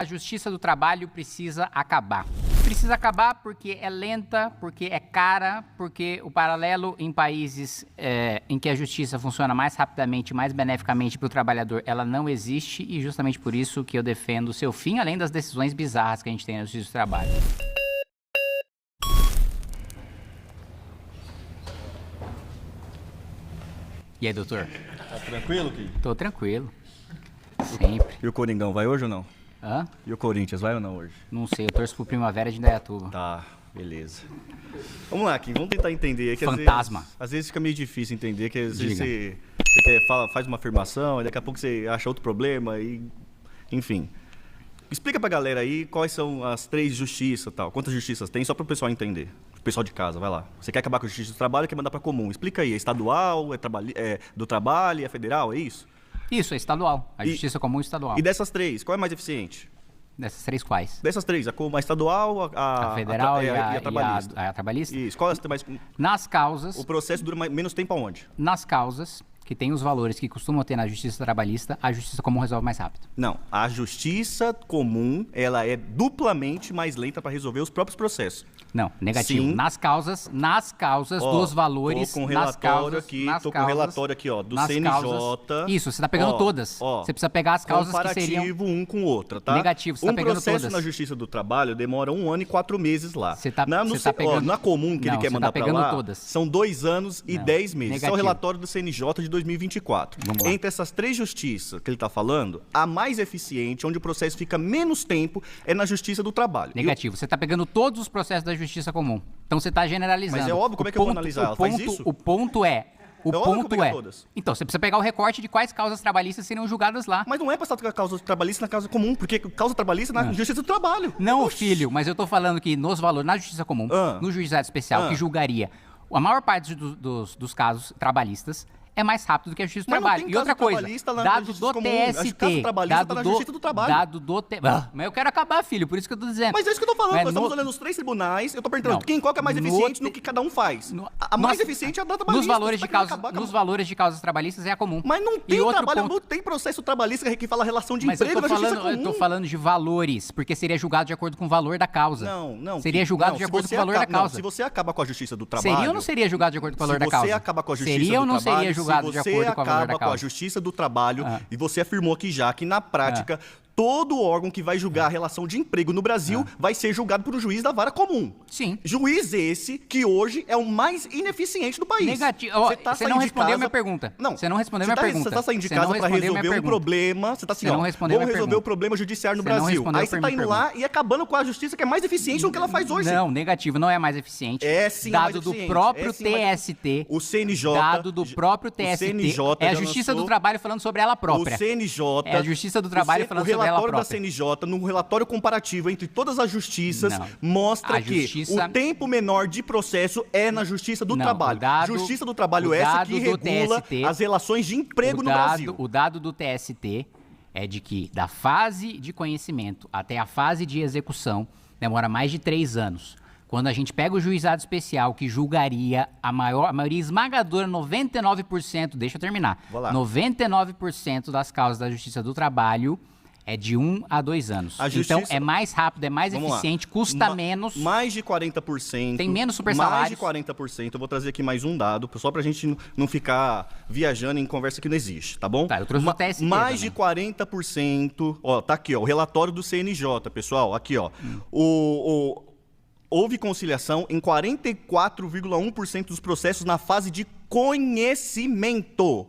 A justiça do trabalho precisa acabar. Precisa acabar porque é lenta, porque é cara, porque o paralelo em países em que a justiça funciona mais rapidamente, mais beneficamente para o trabalhador, ela não existe e justamente por isso que eu defendo o seu fim, além das decisões bizarras que a gente tem na justiça do trabalho. E aí, doutor? Tá tranquilo, Kim? Tô tranquilo. Sempre. E o Coringão, vai hoje ou não? Hã? E o Corinthians, vai ou não hoje? Não sei, eu torço pro Primavera de Indaiatuba. Tá, beleza. Vamos lá, Kim, vamos tentar entender. Que Fantasma. Às vezes fica meio difícil entender, que às vezes você faz uma afirmação, e daqui a pouco você acha outro problema, e enfim. Explica pra galera aí quais são as 3 justiças e tal. Quantas justiças tem, só pro pessoal entender. O pessoal de casa, vai lá. Você quer acabar com a justiça do trabalho, quer mandar pra comum. Explica aí, é estadual, é do trabalho, é federal, é isso? Isso, é estadual. A justiça comum estadual. E dessas 3, qual é mais eficiente? Dessas 3 quais? Dessas 3, a estadual, A federal e a trabalhista. a trabalhista? Isso, qual é tem mais... Nas causas... O processo dura menos tempo aonde? Nas causas que tem os valores que costumam ter na justiça trabalhista, a justiça comum resolve mais rápido. Não, a justiça comum, ela é duplamente mais lenta para resolver os próprios processos. Não, negativo. Sim. Nas causas dos valores... Tô com relatório aqui, ó, do CNJ. Isso, você tá pegando todas. Você precisa pegar as causas que seriam... Comparativo um com outra, tá? Negativo, você tá pegando todas. Um processo na justiça do trabalho demora 1 ano e 4 meses lá. Você tá pegando... Na comum que ele quer mandar pra lá, todas. são 2 anos e 10 meses. Isso é o relatório do CNJ de 2024. Vamos lá. Entre essas 3 justiças que ele tá falando, a mais eficiente, onde o processo fica menos tempo, é na justiça do trabalho. Negativo. Você tá pegando todos os processos da justiça comum. Então você tá generalizando. Mas é óbvio, como é que eu vou analisar? Ela faz isso? O ponto é... Todas. Então, você precisa pegar o recorte de quais causas trabalhistas seriam julgadas lá. Mas não é pra estar com a causa trabalhista na causa comum, porque causa trabalhista na justiça do trabalho. Não, filho, mas eu tô falando que nos valores, na justiça comum, no juizado especial, que julgaria a maior parte dos casos trabalhistas, é mais rápido do que a justiça do trabalho. E outra coisa, dado do TST, dado do mas eu quero acabar, filho, por isso que eu tô dizendo. Mas é isso que eu tô falando, nós estamos olhando os 3 tribunais, eu tô perguntando, qual que é mais eficiente no que cada um faz? A mais eficiente é a da trabalhista. Nos valores de causas trabalhistas é a comum. Mas não tem trabalho, não tem processo trabalhista que fala relação de emprego na justiça comum. Eu tô falando de valores, porque seria julgado de acordo com o valor da causa. Não. Seria julgado de acordo com o valor da causa. Se você acaba com a justiça do trabalho... Seria ou não seria julgado de acordo com o valor da causa? Se você acaba com a justiça seria do ou não trabalho, seria julgado de acordo com o valor da causa? Se você acaba com a justiça do trabalho, e você afirmou aqui já que na prática... Todo órgão que vai julgar a relação de emprego no Brasil vai ser julgado por um juiz da vara comum. Sim. Juiz esse que hoje é o mais ineficiente do país. Negativo. Você não respondeu a minha pergunta. Não. Você não respondeu a minha pergunta. Você tá saindo de casa para resolver um problema. Você tá assim, vamos resolver o problema judiciário no Brasil. Aí você tá indo lá e acabando com a justiça que é mais eficiente do que ela faz hoje. Não, negativo. Não é mais eficiente. É sim, dado do próprio TST. O CNJ. Dado do próprio TST. É a Justiça do Trabalho falando sobre ela própria. O CNJ. É a Justiça do Trabalho falando sobre ela própria. O relatório da CNJ, no relatório comparativo entre todas as justiças, mostra que o tempo menor de processo é na Justiça do Trabalho. Justiça do Trabalho essa que regula as relações de emprego no Brasil. O dado do TST é de que da fase de conhecimento até a fase de execução demora mais de 3 anos. Quando a gente pega o juizado especial que julgaria a maioria esmagadora, 99%, deixa eu terminar, 99% das causas da Justiça do Trabalho é de 1 a 2 anos. Então é mais rápido, é mais eficiente, custa menos. Mais de 40%. Tem menos super salários. Mais de 40%. Eu vou trazer aqui mais um dado, só pra gente não ficar viajando em conversa que não existe, tá bom? Tá, eu trouxe o TST mais de 40%. Ó, tá aqui, ó, o relatório do CNJ, pessoal. Aqui, ó. Houve conciliação em 44,1% dos processos na fase de conhecimento.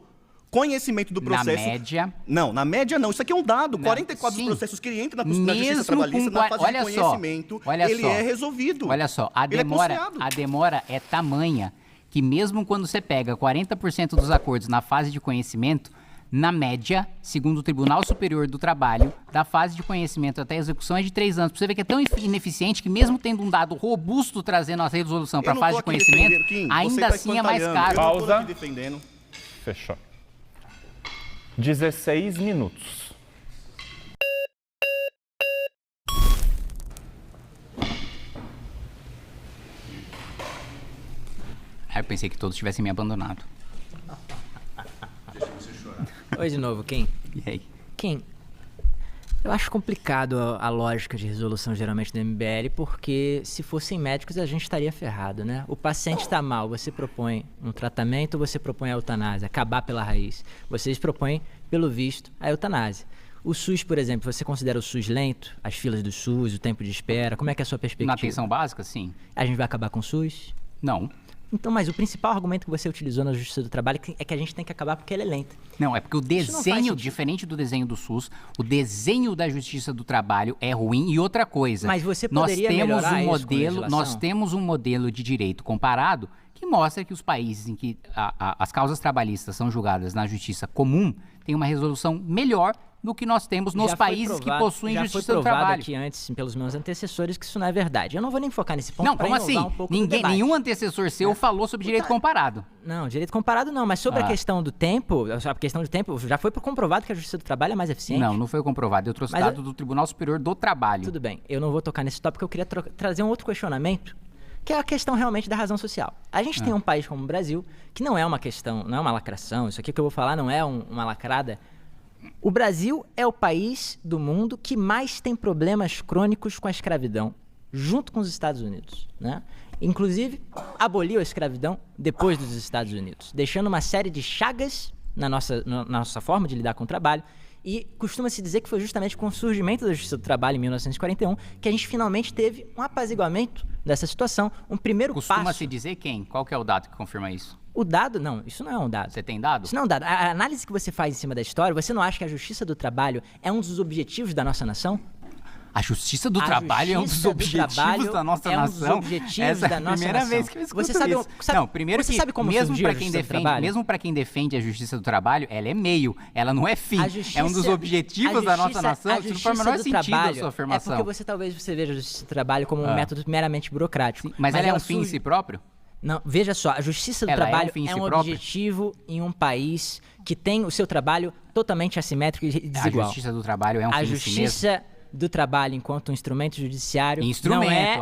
Conhecimento do processo. Na média? Não, na média não. Isso aqui é um dado. 44 dos processos que entram na justiça trabalhista, na fase de conhecimento, ele é resolvido. Olha só, a demora é tamanha que mesmo quando você pega 40% dos acordos na fase de conhecimento, na média, segundo o Tribunal Superior do Trabalho, da fase de conhecimento até a execução é de 3 anos. Pra você ver que é tão ineficiente que mesmo tendo um dado robusto trazendo a resolução para a fase de conhecimento, ainda assim é mais caro. Pausa. Fechou. 16 minutos. Eu pensei que todos tivessem me abandonado. Oi de novo, Kim. E aí? Kim, Eu acho complicado a lógica de resolução geralmente do MBL, porque se fossem médicos a gente estaria ferrado, né? O paciente está mal, você propõe um tratamento ou você propõe a eutanásia, acabar pela raiz. Vocês propõem, pelo visto, a eutanásia. O SUS, por exemplo, você considera o SUS lento? As filas do SUS, o tempo de espera? Como é que é a sua perspectiva? Na atenção básica, sim. A gente vai acabar com o SUS? Não. Então, mas o principal argumento que você utilizou na Justiça do Trabalho é que a gente tem que acabar porque ele é lento. Não, é porque o desenho, diferente do desenho do SUS, o desenho da Justiça do Trabalho é ruim. E outra coisa, mas você poderia melhorar isso com legislação? Nós temos um modelo de direito comparado que mostra que os países em que as causas trabalhistas são julgadas na justiça comum têm uma resolução melhor do que nós temos nos países que possuem justiça do trabalho. Já foi provado aqui antes, pelos meus antecessores, que isso não é verdade. Eu não vou nem focar nesse ponto. Não, como assim? Nenhum antecessor seu falou sobre direito comparado. Não, direito comparado não, mas sobre a questão do tempo, já foi comprovado que a justiça do trabalho é mais eficiente. Não foi comprovado. Eu trouxe dado do Tribunal Superior do Trabalho. Tudo bem, eu não vou tocar nesse tópico, eu queria trazer um outro questionamento, que é a questão realmente da razão social. A gente tem um país como o Brasil, que não é uma questão, não é uma lacração, isso aqui que eu vou falar não é uma lacrada. O Brasil é o país do mundo que mais tem problemas crônicos com a escravidão, junto com os Estados Unidos, né? Inclusive, aboliu a escravidão depois dos Estados Unidos, deixando uma série de chagas na nossa forma de lidar com o trabalho. E costuma-se dizer que foi justamente com o surgimento da Justiça do Trabalho em 1941 que a gente finalmente teve um apaziguamento dessa situação, um primeiro passo. Costuma-se dizer quem? Qual que é o dado que confirma isso? O dado, não, isso não é um dado. Você tem dado? Isso não é um dado. A análise que você faz em cima da história, você não acha que a Justiça do Trabalho é um dos objetivos da nossa nação? A Justiça do Trabalho é um dos objetivos da nossa nação. É um dos objetivos da nossa nação. Essa é a primeira vez que eu escuto isso. Não, primeiro que, mesmo para quem defende a Justiça do Trabalho, ela é meio, ela não é fim. É um dos objetivos da nossa nação. Isso não faz o menor sentido a sua afirmação. É porque talvez você veja a Justiça do Trabalho como um método meramente burocrático. Sim, mas ela é um fim em si próprio? Não, veja só, a Justiça do Trabalho é um objetivo em um país que tem o seu trabalho totalmente assimétrico e desigual. A Justiça do Trabalho é um fim em si mesmo? A Justiça do Trabalho enquanto um instrumento judiciário não é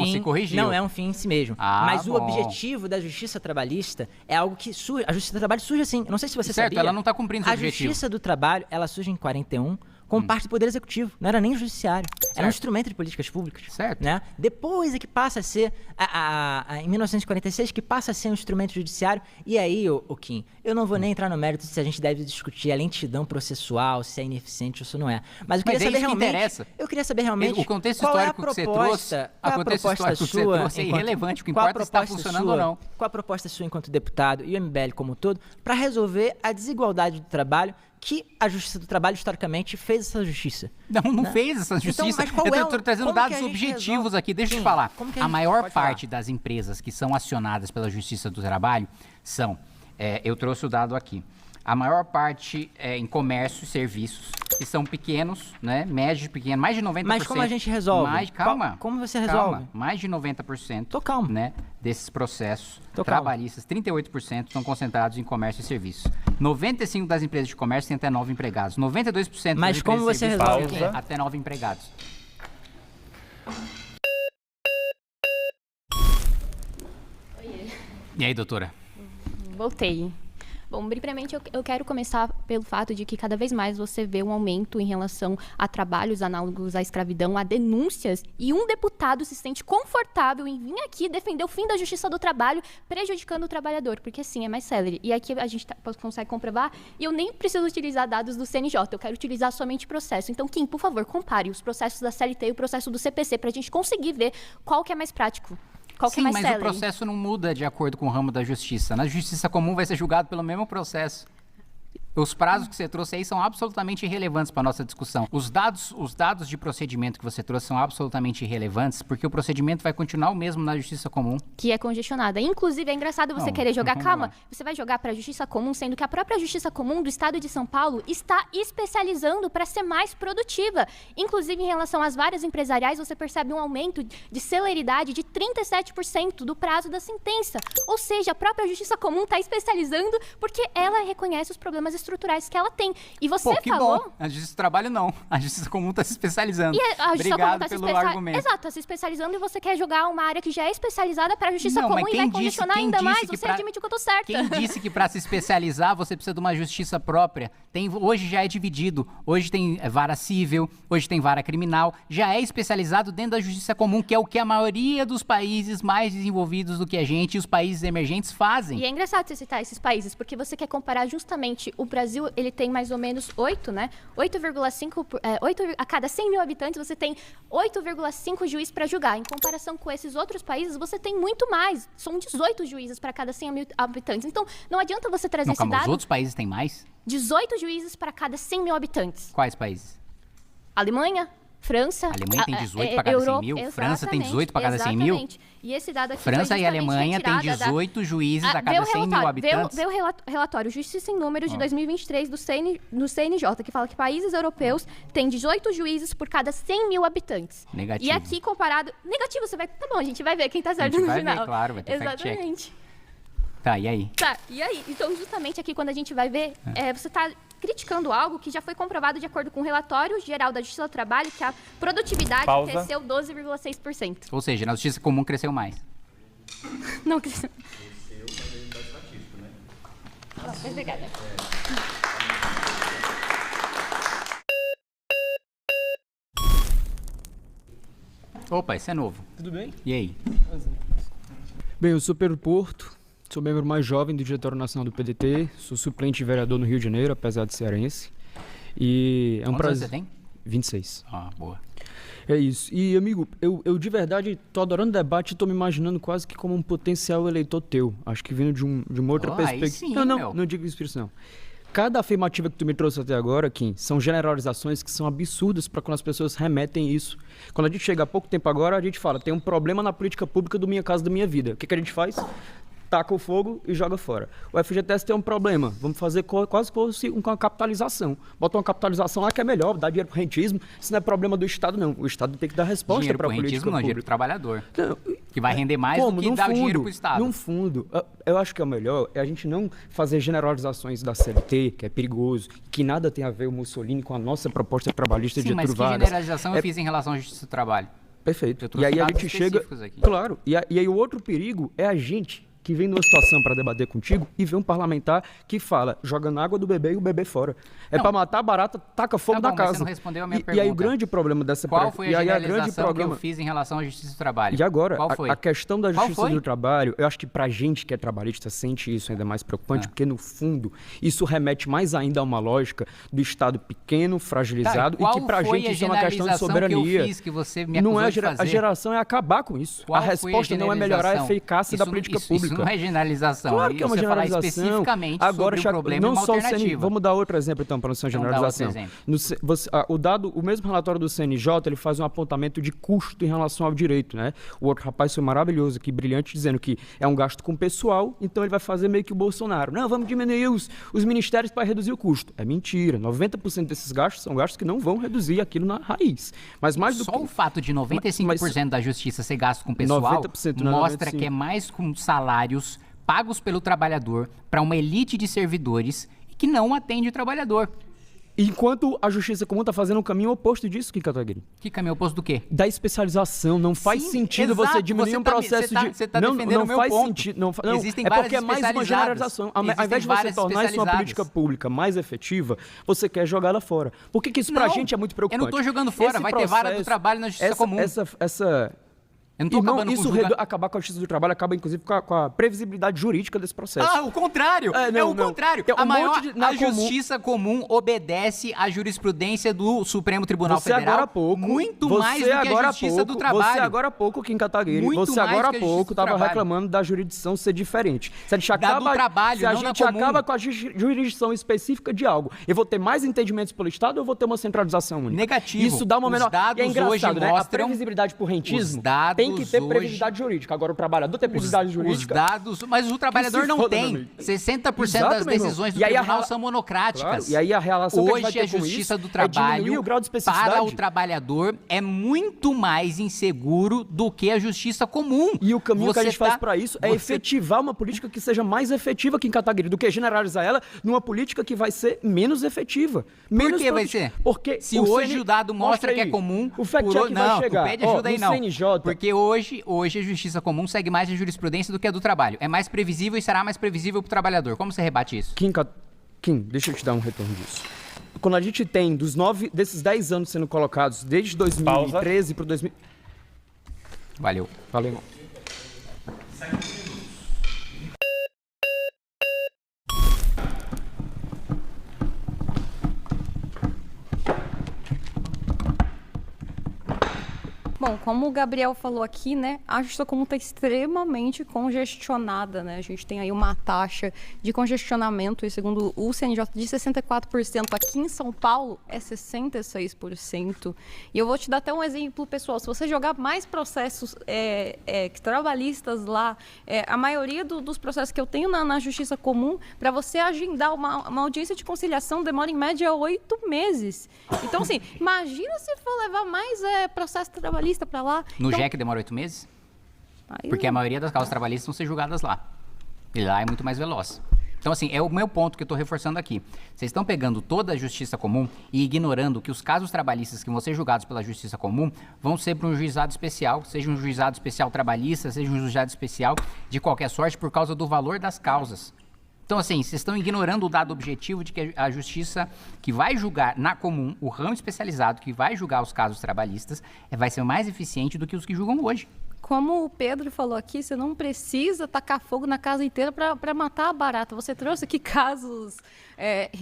se corrigiu. Não é um fim em si mesmo. Mas o objetivo da Justiça Trabalhista é algo que surge. A Justiça do Trabalho surge assim. Eu não sei se você sabia. Certo, ela não está cumprindo esse objetivo. A Justiça do Trabalho, ela surge em 41 como parte do Poder Executivo. Não era nem o Judiciário. Certo. Era um instrumento de políticas públicas. Certo. Né? Depois é que passa a ser, em 1946, que passa a ser um instrumento judiciário. E aí, Kim, eu não vou nem entrar no mérito se a gente deve discutir a lentidão processual, se é ineficiente ou se não é. Mas eu queria saber realmente... Eu queria saber realmente... O contexto histórico que você trouxe... O contexto histórico que você trouxe é irrelevante. O que importa é se está funcionando ou não. Qual a proposta sua enquanto deputado e o MBL como um todo para resolver a desigualdade do trabalho que a Justiça do Trabalho, historicamente, fez essa justiça? Não fez essa justiça. Então, eu estou trazendo dados objetivos aqui. Deixa eu te falar. A maior parte das empresas que são acionadas pela Justiça do Trabalho são... eu trouxe o dado aqui. A maior parte é em comércio e serviços, que são pequenos, né? Médios e pequenos, mais de 90%. Mas como a gente resolve? Calma. Como você resolve? Mais de 90%. Tô calmo. Né, desses processos trabalhistas, 38% são concentrados em comércio e serviços. 95% das empresas de comércio têm até 9 empregados. 92% Mas como você resolve? Têm até 9 empregados. Oiê. E aí, doutora? Voltei. Bom, primeiramente eu quero começar pelo fato de que cada vez mais você vê um aumento em relação a trabalhos análogos à escravidão, a denúncias, e um deputado se sente confortável em vir aqui defender o fim da Justiça do Trabalho, prejudicando o trabalhador, porque assim, é mais célere. E aqui a gente consegue comprovar, e eu nem preciso utilizar dados do CNJ, eu quero utilizar somente processo. Então, Kim, por favor, compare os processos da CLT e o processo do CPC, para a gente conseguir ver qual que é mais prático. Sim, mas o processo não muda de acordo com o ramo da justiça. Na justiça comum vai ser julgado pelo mesmo processo. Os prazos que você trouxe aí são absolutamente irrelevantes para a nossa discussão. Os dados de procedimento que você trouxe são absolutamente irrelevantes, porque o procedimento vai continuar o mesmo na justiça comum. Que é congestionada. Inclusive, é engraçado você querer jogar... Calma, você vai jogar para a justiça comum, sendo que a própria justiça comum do estado de São Paulo está especializando para ser mais produtiva. Inclusive, em relação às várias empresariais, você percebe um aumento de celeridade de 37% do prazo da sentença. Ou seja, a própria justiça comum está especializando porque ela reconhece os problemas estruturais estruturais que ela tem. E você Pô, que falou... bom. A Justiça do Trabalho não. A Justiça Comum está se especializando. E a Justiça Comum Obrigado tá pelo argumento. Exato, tá se especializando e você quer jogar uma área que já é especializada para a Justiça Não, Comum mas e vai condicionar ainda mais. Você admite que eu tô certa. Quem disse que para se especializar você precisa de uma justiça própria? Hoje já é dividido. Hoje tem vara civil, hoje tem vara criminal. Já é especializado dentro da Justiça Comum, que é o que a maioria dos países mais desenvolvidos do que a gente e os países emergentes fazem. E é engraçado você citar esses países, porque você quer comparar justamente o Brasil, ele tem mais ou menos 8, né? 8,5, 8 a cada 100 mil habitantes, você tem 8,5 juízes para julgar. Em comparação com esses outros países, você tem muito mais. São 18 juízes para cada 100 mil habitantes. Então, não adianta você trazer esse Calma, dado. os outros países têm mais? 18 juízes para cada 100 mil habitantes. Quais países? Alemanha, França... A Alemanha tem 18 para cada 100 mil? França tem 18 para cada 100 mil? Exatamente. E esse dado aqui França foi e Alemanha têm 18 juízes a cada 100 mil habitantes? Vê o relatório Justiça em Números de 2023 do CNJ, que fala que países europeus têm 18 juízes por cada 100 mil habitantes. Negativo. E aqui comparado... Negativo, você vai... Tá bom, a gente vai ver quem tá certo no final. Ver, claro, vai ter fact check. Exatamente. Tá, e aí? Tá, e aí? Então, justamente aqui, quando a gente vai ver, você tá criticando algo que já foi comprovado de acordo com o relatório geral da Justiça do Trabalho, que a produtividade cresceu 12,6%. Ou seja, na Justiça Comum cresceu mais. Não cresceu. Obrigada. Opa, esse é novo. Tudo bem? E aí? Bem, eu sou Pedro Porto, sou membro mais jovem do Diretório Nacional do PDT, sou suplente de vereador no Rio de Janeiro, apesar de cearense. E é um Quantos anos prazer. você tem? 26. Ah, boa. É isso. E, amigo, eu de verdade tô adorando o debate e tô me imaginando quase que como um potencial eleitor teu. Acho que vindo de uma outra aí perspectiva. sim, Não, não digo isso não. Cada afirmativa que tu me trouxe até agora, Kim, são generalizações que são absurdas para quando as pessoas remetem isso. Quando a gente chega há pouco tempo agora, a gente fala, tem um problema na política pública do Minha Casa da Minha Vida. O que a gente faz? Taca o fogo e joga fora. O FGTS tem um problema. Vamos fazer quase fosse uma capitalização. Bota uma capitalização lá que é melhor, dá dinheiro pro rentismo. Isso não é problema do Estado, não. O Estado tem que dar resposta para a política pública. Não, dinheiro pro trabalhador. Não, que vai render mais do que dar o dinheiro pro Estado. No fundo, eu acho que é o melhor é a gente não fazer generalizações da CLT, que é perigoso, que nada tem a ver o Mussolini com a nossa proposta trabalhista de Getúlio Vargas. Sim, mas que generalização eu fiz em relação à Justiça do Trabalho? Perfeito. E aí a gente chega... Aqui. Claro. E aí o outro perigo é a gente que vem numa situação para debater contigo e vê um parlamentar que fala, jogando água do bebê e o bebê fora. É para matar a barata, taca fogo da casa. Mas você não respondeu a minha pergunta. E aí o grande problema dessa... Qual foi a generalização que eu fiz em relação à Justiça do Trabalho? E agora, Qual foi? A questão da Justiça do Trabalho, eu acho que pra gente que é trabalhista sente isso ainda mais preocupante, porque no fundo isso remete mais ainda a uma lógica do Estado pequeno, fragilizado, e que pra gente isso é uma questão de soberania. Que eu fiz, que você me não é de fazer? A geração é acabar com isso. A resposta não é melhorar a eficácia da política pública. Isso não é generalização. Claro que é uma generalização. Falar especificamente agora, sobre o problema não e uma só alternativa. Vamos dar outro exemplo, então, para não ser uma generalização. O mesmo relatório do CNJ, ele faz um apontamento de custo em relação ao direito, né? O outro rapaz foi maravilhoso aqui, brilhante, dizendo que é um gasto com pessoal, então ele vai fazer meio que o Bolsonaro. Não, vamos diminuir os ministérios para reduzir o custo. É mentira. 90% desses gastos são gastos que não vão reduzir aquilo na raiz. Mas mais do só que... o fato de 95% da justiça ser gasto com pessoal mostra que é mais com salários pagos pelo trabalhador para uma elite de servidores que não atende o trabalhador. Enquanto a Justiça Comum está fazendo um caminho oposto disso, Kim Kataguiri. Que caminho oposto do quê? Da especialização. Não faz sentido você diminuir um processo de... Você está defendendo o meu faz ponto. Sentido. Não, Existem é várias porque é mais uma generalização. Ao invés de você tornar isso uma política pública mais efetiva, você quer jogar ela fora. Por que isso pra gente é muito preocupante? Eu não estou jogando fora. Vai ter vara do trabalho na Justiça Comum. Eu não tô acabando isso acabar com a Justiça do Trabalho acaba, inclusive, com a previsibilidade jurídica desse processo. Ah, o contrário! O contrário! A Justiça Comum obedece à jurisprudência do Supremo Tribunal Federal agora há pouco, muito mais do que a Justiça do Trabalho. Você agora há pouco, Kim Kataguiri, você agora há pouco estava reclamando da jurisdição ser diferente. Se a gente acaba com a jurisdição específica de algo, eu vou ter mais entendimentos pelo Estado ou eu vou ter uma centralização única? Negativo. Isso dá uma menor... Os dados é engraçado, hoje né? mostram... A previsibilidade por rentismo tem que ter hoje- previsibilidade jurídica. Agora, o trabalhador tem previsibilidade Os jurídica. dados, mas o trabalhador se não foda, meu tem. amigo. 60% Exato, das meu irmão. decisões do E aí a tribunal rela- são monocráticas. Claro, e aí a relação que a gente vai Hoje ter a com justiça isso do é trabalho diminuir o grau de especificidade. para o trabalhador é muito mais inseguro do que a justiça comum. E o caminho que a Você gente faz tá- para isso é você- efetivar uma política que seja mais efetiva aqui em Cataguiri do que generalizar ela numa política que vai ser menos efetiva. Por que vai ser? Porque se hoje CN o dado mostra que é aí. comum, o fact por check hoje- vai não, chegar. tu pede ajuda Ó, aí no não. CNJ, Porque hoje a justiça comum segue mais a jurisprudência do que a do trabalho. É mais previsível e será mais previsível para o trabalhador. Como você rebate isso? Kim, deixa eu te dar um retorno disso. Quando a gente tem desses 10 anos sendo colocados, desde 2013 para 2000... Valeu. Valeu, irmão. Bom, como o Gabriel falou aqui, né, a justiça comum está extremamente congestionada, né? A gente tem aí uma taxa de congestionamento, e segundo o CNJ, de 64%. Aqui em São Paulo é 66%. E eu vou te dar até um exemplo, pessoal. Se você jogar mais processos trabalhistas lá, a maioria dos processos que eu tenho na justiça comum, para você agendar uma audiência de conciliação, demora em média 8 meses. Então, assim, imagina se for levar mais processo trabalhista para lá. No Então, JEC demora 8 meses? aí Porque a maioria das causas trabalhistas vão ser julgadas lá. E lá é muito mais veloz. Então, assim, é o meu ponto que eu estou reforçando aqui. Vocês estão pegando toda a justiça comum e ignorando que os casos trabalhistas que vão ser julgados pela justiça comum vão ser para um juizado especial, seja um juizado especial trabalhista, seja um juizado especial de qualquer sorte, por causa do valor das causas. Então, assim, vocês estão ignorando o dado objetivo de que a justiça que vai julgar na comum, o ramo especializado que vai julgar os casos trabalhistas, vai ser mais eficiente do que os que julgam hoje. como o Pedro falou aqui, você não precisa tacar fogo na casa inteira para matar a barata. Você trouxe aqui casos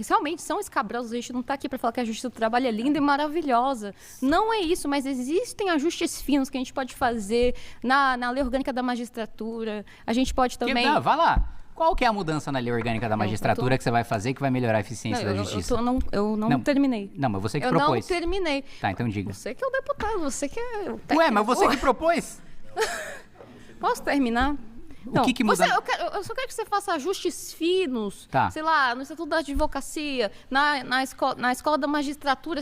realmente são escabrosos. A gente não está aqui para falar que a justiça do trabalho é linda e maravilhosa. Não é isso, mas existem ajustes finos que a gente pode fazer na lei orgânica da magistratura. A gente pode também... Vai lá. Qual que é a mudança na lei orgânica da magistratura que você vai fazer que vai melhorar a eficiência da justiça? Eu não terminei. Não, mas você que eu propôs. Eu não terminei. Tá, então diga. Você que é o deputado, você que é o Ué, mas você que propôs. Posso terminar? Não, que muda? Eu só quero que você faça ajustes finos, Tá. sei lá, no Estatuto da Advocacia, na escola da magistratura,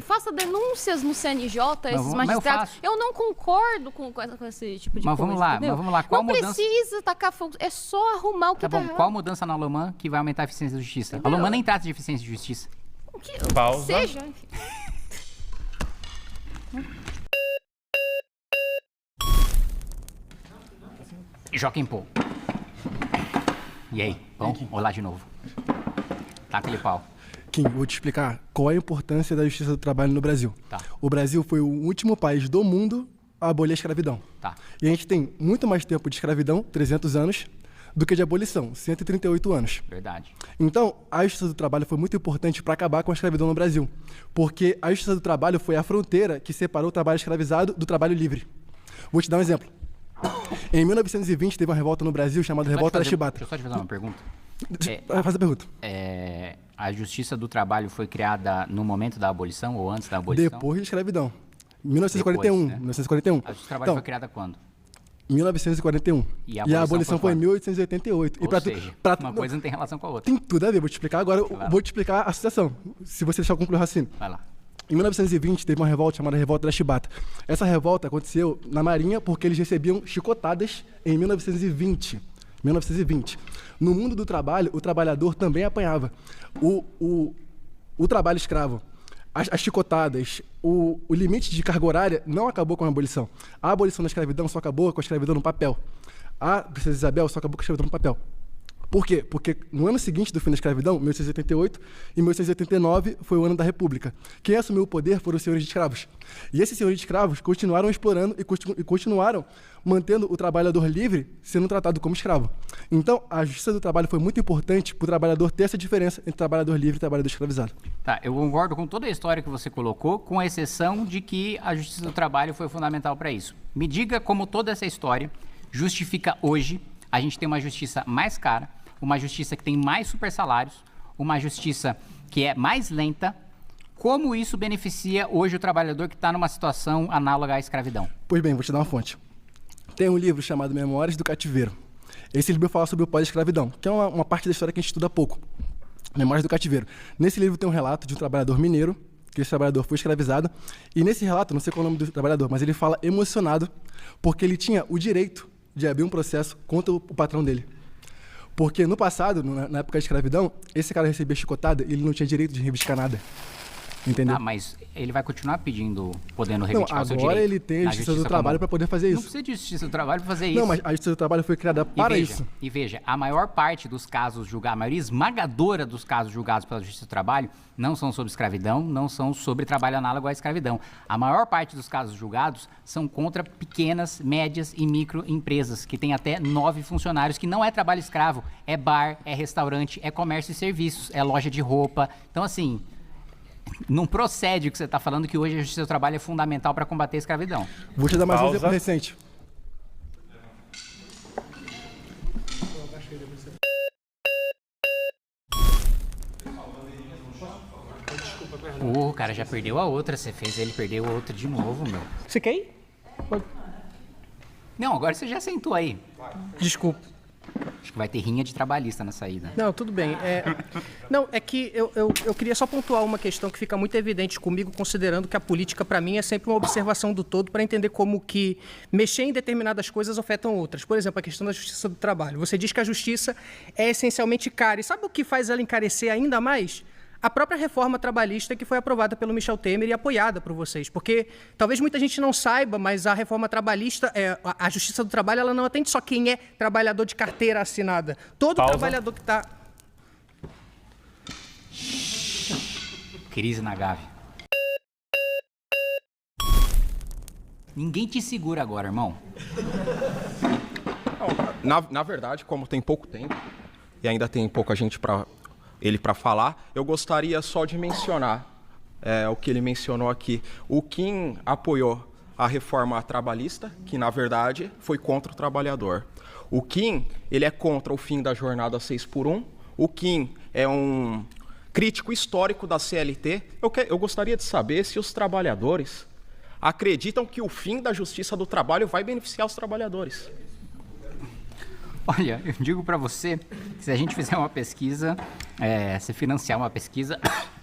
faça denúncias no CNJ, esses magistrados. Eu não concordo com esse tipo de Mas coisa, vamos lá, entendeu? mas vamos lá. Qual não mudança? precisa tacar fogo, é só arrumar o que Tá tá bom, errado. qual mudança na Lomã que vai aumentar a eficiência da justiça? Entendeu? A Lomã nem trata de eficiência de justiça. O que Pausa. seja, enfim. Joaquim Pô. E aí? Bom, olá de novo. Tá aquele pau. Kim, vou te explicar qual é a importância da justiça do trabalho no Brasil. Tá. O Brasil foi o último país do mundo a abolir a escravidão. Tá. E a gente tem muito mais tempo de escravidão, 300 anos, do que de abolição, 138 anos. Verdade. Então, a justiça do trabalho foi muito importante para acabar com a escravidão no Brasil, porque a justiça do trabalho foi a fronteira que separou o trabalho escravizado do trabalho livre. Vou te dar um exemplo. Em 1920 teve uma revolta no Brasil chamada Revolta da Chibata. Deixa eu só te fazer uma pergunta. Faz a pergunta. A justiça do trabalho foi criada no momento da abolição ou antes da abolição? Depois da escravidão. 1941. Depois, né? 1941. A justiça do trabalho Então, foi criada quando? 1941. E a abolição foi em quando? 1888. Ou e pra, seja, pra, uma coisa não tem relação com a outra. Tem tudo a ver, vou te explicar agora. Vai lá. Vou te explicar a situação, se você deixar eu concluir o raciocínio. Vai lá. Em 1920 teve uma revolta chamada Revolta da Chibata. Essa revolta aconteceu na Marinha porque eles recebiam chicotadas em 1920. 1920. No mundo do trabalho, o trabalhador também apanhava. O trabalho escravo, as chicotadas, o limite de carga horária não acabou com a abolição. A abolição da escravidão só acabou com a escravidão no papel. A Princesa Isabel só acabou com a escravidão no papel. Por quê? Porque no ano seguinte do fim da escravidão, 1888, e 1889 foi o ano da República. Quem assumiu o poder foram os senhores de escravos. E esses senhores de escravos continuaram explorando e continuaram mantendo o trabalhador livre sendo tratado como escravo. Então, a justiça do trabalho foi muito importante para o trabalhador ter essa diferença entre trabalhador livre e trabalhador escravizado. Tá, eu concordo com toda a história que você colocou, com a exceção de que a justiça do trabalho foi fundamental para isso. Me diga como toda essa história justifica hoje a gente ter uma justiça mais cara, uma justiça que tem mais super salários, uma justiça que é mais lenta. Como isso beneficia hoje o trabalhador que está numa situação análoga à escravidão? Pois bem, vou te dar uma fonte. tem um livro chamado Memórias do Cativeiro. Esse livro fala sobre o pós-escravidão, que é uma parte da história que a gente estuda pouco. Memórias do Cativeiro. Nesse livro tem um relato de um trabalhador mineiro, que esse trabalhador foi escravizado, e nesse relato, não sei qual é o nome do trabalhador, mas ele fala emocionado, porque ele tinha o direito de abrir um processo contra o patrão dele. Porque no passado, na época da escravidão, esse cara recebia chicotada e ele não tinha direito de reivindicar nada. Entendeu? Ah, mas ele vai continuar podendo reivindicar o seu direito. Agora ele tem a Justiça do Trabalho para poder fazer isso. Não precisa de Justiça do Trabalho para fazer isso. Não, mas a Justiça do Trabalho foi criada para isso. E veja, a maior parte dos casos julgados, a maioria esmagadora dos casos julgados pela Justiça do Trabalho não são sobre escravidão, não são sobre trabalho análogo à escravidão. A maior parte dos casos julgados são contra pequenas, médias e microempresas, que têm até 9 funcionários, que não é trabalho escravo, é bar, é restaurante, é comércio e serviços, é loja de roupa. Então, assim, não procede o que você está falando, que hoje a Justiça do Trabalho é fundamental para combater a escravidão. Vou te dar mais um exemplo recente. O cara já perdeu a outra, você fez ele perder a outra de novo, meu. Você quer ir? Não, agora você já sentou aí. Desculpa. Acho que vai ter rinha de trabalhista na saída. Não, tudo bem. Não, é que eu queria só pontuar uma questão que fica muito evidente comigo, considerando que a política, para mim, é sempre uma observação do todo para entender como que mexer em determinadas coisas afetam outras. Por exemplo, a questão da justiça do trabalho. Você diz que a justiça é essencialmente cara. E sabe o que faz ela encarecer ainda mais? A própria reforma trabalhista que foi aprovada pelo Michel Temer e apoiada por vocês. Porque talvez muita gente não saiba, mas a reforma trabalhista, a Justiça do Trabalho, ela não atende só quem é trabalhador de carteira assinada. Todo trabalhador que está... Crise na Gávea. Ninguém te segura agora, irmão. Na verdade, como tem pouco tempo e ainda tem pouca gente para falar, eu gostaria só de mencionar o que ele mencionou aqui. O Kim apoiou a reforma trabalhista, que na verdade foi contra o trabalhador. O Kim, ele é contra o fim da jornada 6x1. O Kim é um crítico histórico da CLT. Eu gostaria de saber se os trabalhadores acreditam que o fim da justiça do trabalho vai beneficiar os trabalhadores. Olha, eu digo para você que se a gente fizer uma pesquisa, se financiar uma pesquisa,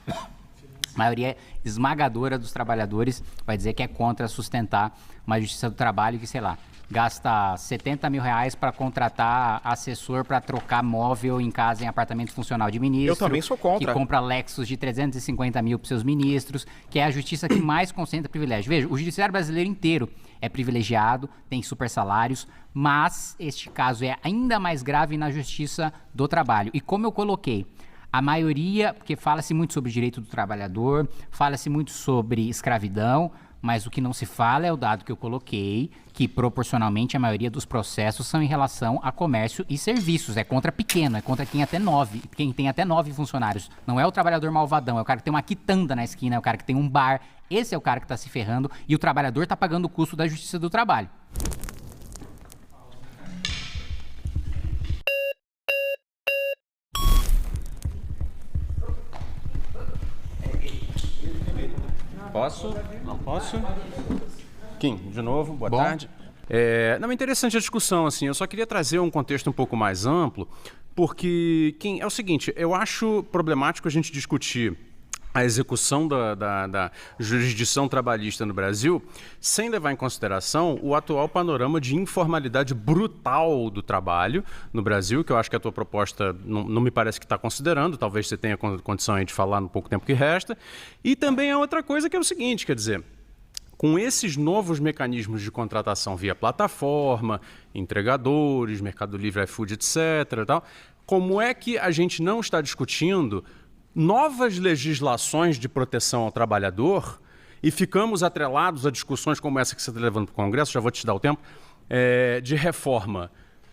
a maioria esmagadora dos trabalhadores vai dizer que é contra sustentar uma justiça do trabalho que, sei lá, gasta 70 mil reais para contratar assessor para trocar móvel em casa, em apartamento funcional de ministro. Eu também sou contra. Que compra Lexus de 350 mil para seus ministros, que é a justiça que mais concentra privilégio. Veja, o judiciário brasileiro inteiro é privilegiado, tem super salários, mas este caso é ainda mais grave na justiça do trabalho. E como eu coloquei, a maioria, porque fala-se muito sobre o direito do trabalhador, fala-se muito sobre escravidão, mas o que não se fala é o dado que eu coloquei, que proporcionalmente a maioria dos processos são em relação a comércio e serviços. É contra pequeno, é contra quem tem até 9 funcionários. Não é o trabalhador malvadão, é o cara que tem uma quitanda na esquina, é o cara que tem um bar. Esse é o cara que está se ferrando e o trabalhador está pagando o custo da justiça do trabalho. Posso? Não posso? Kim, de novo, boa Bom. tarde. Não, é interessante a discussão, assim, eu só queria trazer um contexto um pouco mais amplo, porque, Kim, é o seguinte, eu acho problemático a gente discutir a execução da jurisdição trabalhista no Brasil sem levar em consideração o atual panorama de informalidade brutal do trabalho no Brasil, que eu acho que a tua proposta não me parece que está considerando, talvez você tenha condição aí de falar no pouco tempo que resta. E também há outra coisa que é o seguinte, quer dizer, com esses novos mecanismos de contratação via plataforma, entregadores, Mercado Livre, iFood, etc., tal, como é que a gente não está discutindo novas legislações de proteção ao trabalhador e ficamos atrelados a discussões como essa que você está levando para o Congresso, já vou te dar o tempo, de reforma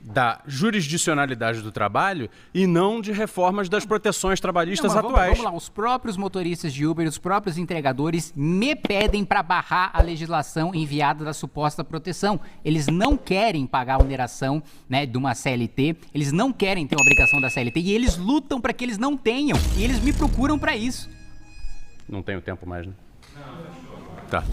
da jurisdicionalidade do trabalho e não de reformas das proteções trabalhistas atuais. Vamos lá, os próprios motoristas de Uber, os próprios entregadores me pedem para barrar a legislação enviada da suposta proteção. Eles não querem pagar a oneração, né, de uma CLT, eles não querem ter uma obrigação da CLT e eles lutam para que eles não tenham e eles me procuram para isso. Não tenho tempo mais, né? Não. Tá.